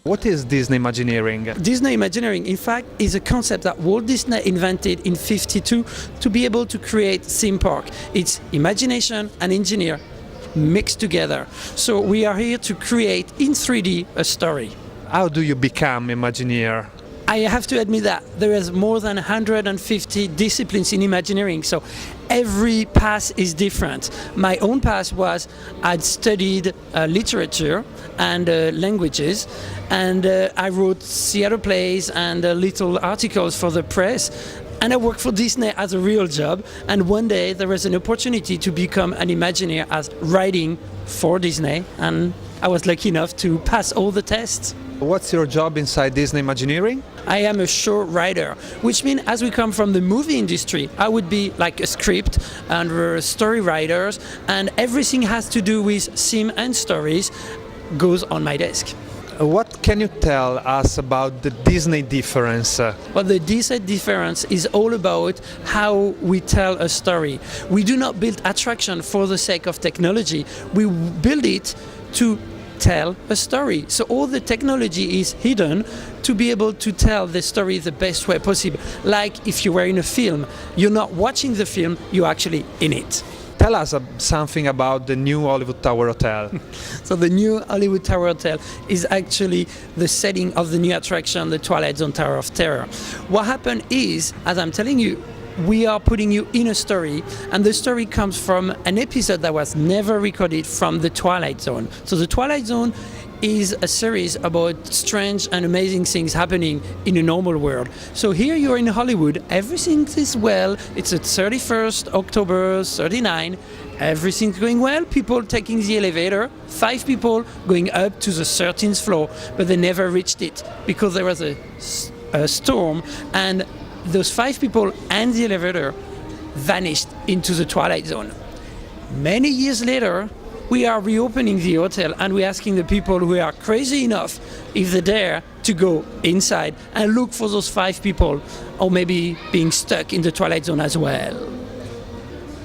What is Disney Imagineering? Disney Imagineering, in fact, is a concept that Walt Disney invented in '52 to be able to create theme park. It's imagination and engineer mixed together. So we are here to create in 3D a story. How do you become Imagineer? I have to admit that there is more than 150 disciplines in Imagineering, so every path is different. My own path was I'd studied literature and languages, and I wrote theater plays and little articles for the press. And I worked for Disney as a real job, and one day there was an opportunity to become an Imagineer as writing for Disney, and I was lucky enough to pass all the tests. What's your job inside Disney Imagineering? I am a show writer, which means as we come from the movie industry, I would be like a script and story writers, and everything has to do with theme and stories goes on my desk. What can you tell us about the Disney difference? Well, the Disney difference is all about how we tell a story. We do not build attraction for the sake of technology. We build it to tell a story. So all the technology is hidden to be able to tell the story the best way possible. Like if you were in a film, you're not watching the film, you're actually in it. Tell us something about the new Hollywood Tower Hotel. So the new Hollywood Tower Hotel is actually the setting of the new attraction, the Twilight Zone Tower of Terror. What happened is, as I'm telling you, we are putting you in a story, and the story comes from an episode that was never recorded from the Twilight Zone. So the Twilight Zone is a series about strange and amazing things happening in a normal world. So here you're in Hollywood, everything is well, it's at 31st October 39, everything's going well, people taking the elevator, 5 people going up to the 13th floor, but they never reached it because there was a storm, and those 5 people and the elevator vanished into the Twilight Zone. Many years later, we are reopening the hotel and we're asking the people who are crazy enough, if they dare, to go inside and look for those 5 people, or maybe being stuck in the Twilight Zone as well.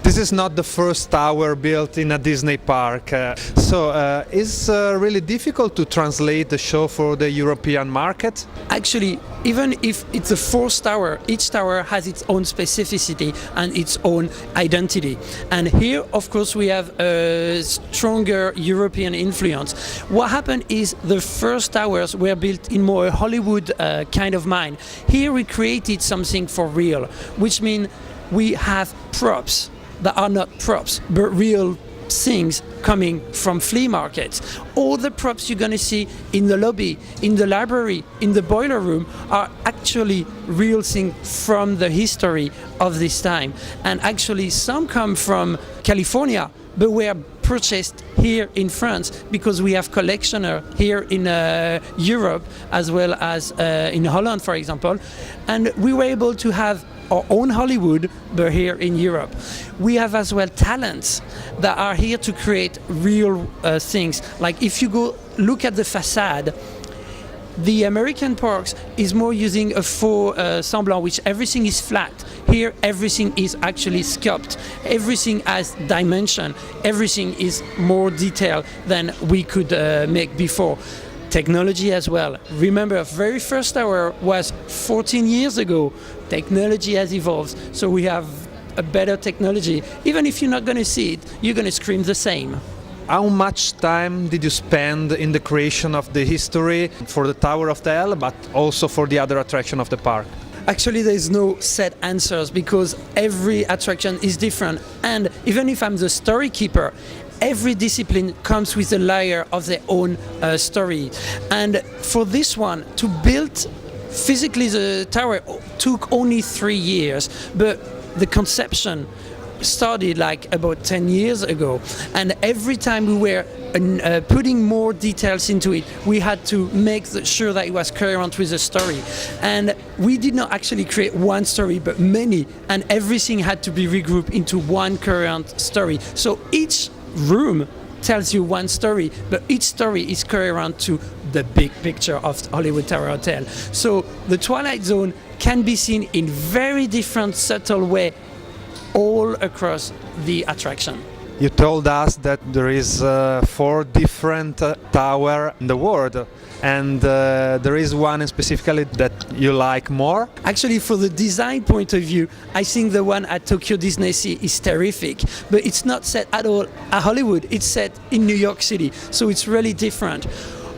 This is not the first tower built in a Disney park, so it's really difficult to translate the show for the European market? Actually, even if it's the 4th tower, each tower has its own specificity and its own identity. And here, of course, we have a stronger European influence. What happened is the first towers were built in more Hollywood kind of mind. Here we created something for real, which means we have props that are not props, but real things coming from flea markets. All the props you're going to see in the lobby, in the library, in the boiler room are actually real things from the history of this time. And actually some come from California, but were purchased here in France because we have collectioners here in Europe as well as in Holland, for example. And we were able to have our own Hollywood, but here in Europe. We have as well talents that are here to create real things. Like if you go look at the facade, the American parks is more using a faux semblant, which everything is flat. Here, everything is actually sculpted. Everything has dimension. Everything is more detailed than we could make before. Technology as well. Remember, very first tower was 14 years ago. Technology has evolved, so we have a better technology. Even if you're not going to see it, you're going to scream the same. How much time did you spend in the creation of the history for the Tower of Hell, but also for the other attraction of the park? Actually, there is no set answers because every attraction is different. And even if I'm the story keeper, every discipline comes with a layer of their own story. And for this one, to build physically the tower took only 3 years, but the conception started like about 10 years ago. And every time we were putting more details into it, we had to make sure that it was coherent with the story. And we did not actually create one story, but many, and everything had to be regrouped into one coherent story. So each room tells you one story, but each story is coherent to the big picture of Hollywood Tower Hotel. So the Twilight Zone can be seen in very different, subtle way all across the attraction. You told us that there is 4 different towers in the world, and there is one specifically that you like more. Actually, for the design point of view, I think the one at Tokyo Disney Sea is terrific, but it's not set at all at Hollywood, it's set in New York City, so it's really different.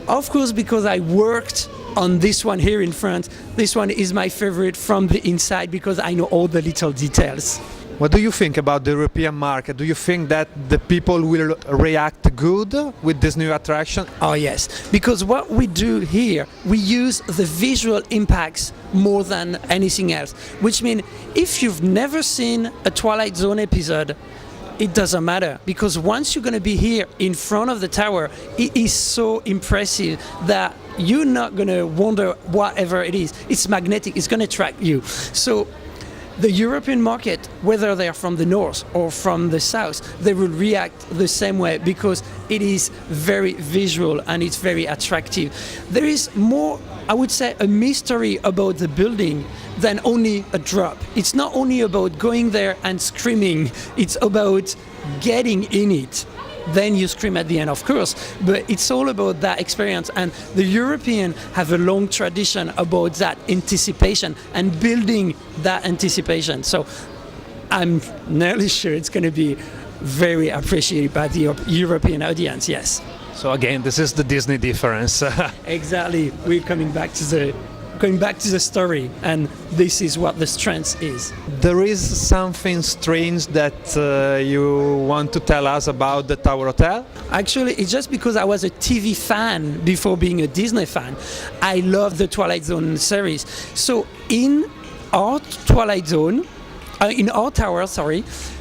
Of course, because I worked on this one here in France, this one is my favorite from the inside because I know all the little details. What do you think about the European market? Do you think that the people will react good with this new attraction? Oh yes, because what we do here, we use the visual impacts more than anything else, which means if you've never seen a Twilight Zone episode, it doesn't matter, because once you're going to be here in front of the tower, it is so impressive that you're not going to wonder whatever it is. It's magnetic, it's going to attract you. So the European market, whether they are from the north or from the south, they will react the same way because it is very visual and it's very attractive. There is more, I would say, a mystery about the building than only a drop. It's not only about going there and screaming, it's about getting in it. Then you scream at the end, of course, but it's all about that experience. And the Europeans have a long tradition about that anticipation and building that anticipation. So I'm nearly sure it's going to be very appreciated by the European audience, yes. So again, this is the Disney difference. Exactly. We're coming back to the story, and this is what the strength is. There is something strange that you want to tell us about the Tower Hotel? Actually, it's just because I was a TV fan before being a Disney fan. I love the Twilight Zone series. So in our Twilight Zone, in our tower,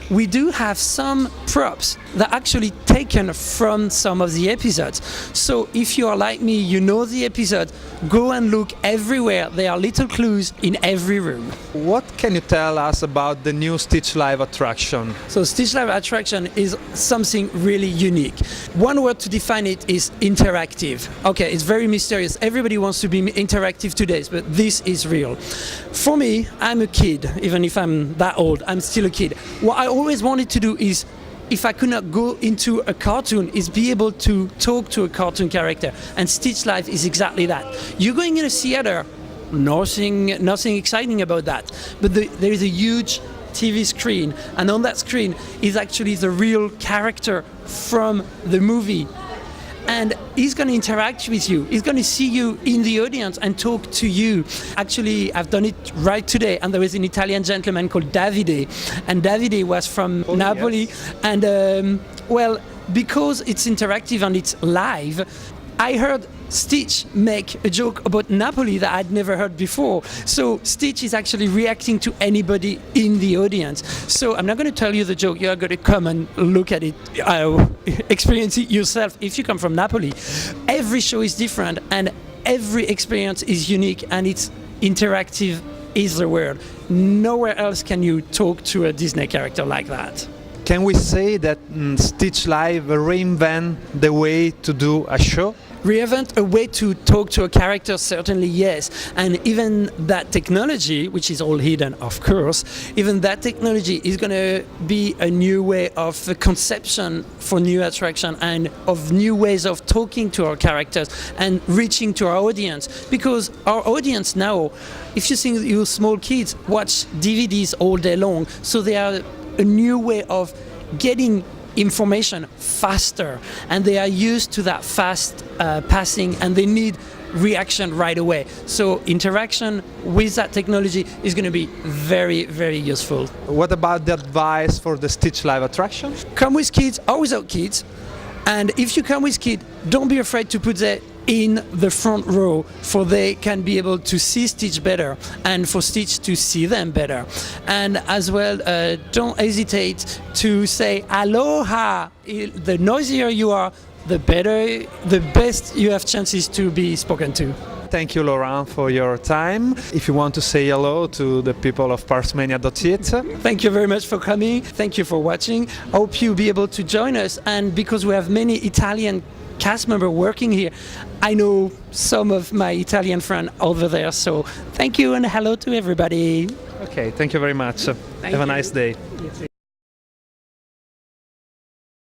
we do have some props that are actually taken from some of the episodes. So if you are like me, you know the episode, go and look everywhere. There are little clues in every room. What can you tell us about the new Stitch Live attraction? So Stitch Live attraction is something really unique. One word to define it is interactive. Okay, it's very mysterious. Everybody wants to be interactive today, but this is real. For me, I'm a kid, even if I'm that old, I'm still a kid. What I always wanted to do is, if I could not go into a cartoon, is be able to talk to a cartoon character. And Stitch Live is exactly that. You're going in a theater, nothing exciting about that. But there is a huge TV screen, and on that screen is actually the real character from the movie. And he's going to interact with you. He's going to see you in the audience and talk to you. Actually, I've done it right today, and there was an Italian gentleman called Davide, and Davide was from Napoli. Yes. And well, because it's interactive and it's live, I heard Stitch make a joke about Napoli that I'd never heard before. So Stitch is actually reacting to anybody in the audience. So I'm not going to tell you the joke. You're going to come and look at it, experience it yourself if you come from Napoli. Every show is different and every experience is unique, and it's interactive is the word. Nowhere else can you talk to a Disney character like that. Can we say that Stitch Live reinvent the way to do a show? Reinvent a way to talk to a character, certainly yes. And even that technology, which is all hidden, of course, even that technology is going to be a new way of conception for new attraction and of new ways of talking to our characters and reaching to our audience. Because our audience now, if you think you small kids watch DVDs all day long, so they are a new way of getting information faster, and they are used to that fast passing, and they need reaction right away. So interaction with that technology is going to be very, very useful. What about the advice for the Stitch Live attraction? Come with kids or without kids, and if you come with kids, don't be afraid to put them in the front row, for they can be able to see Stitch better and for Stitch to see them better. And as well, don't hesitate to say aloha. The noisier you are, the best you have chances to be spoken to. Thank you, Laurent, for your time. If you want to say hello to the people of Parksmania.it. Thank you very much for coming. Thank you for watching. I hope you'll be able to join us. And because we have many Italian cast members working here, I know some of my Italian friends over there. So thank you and hello to everybody. Okay, thank you very much. Have a nice day.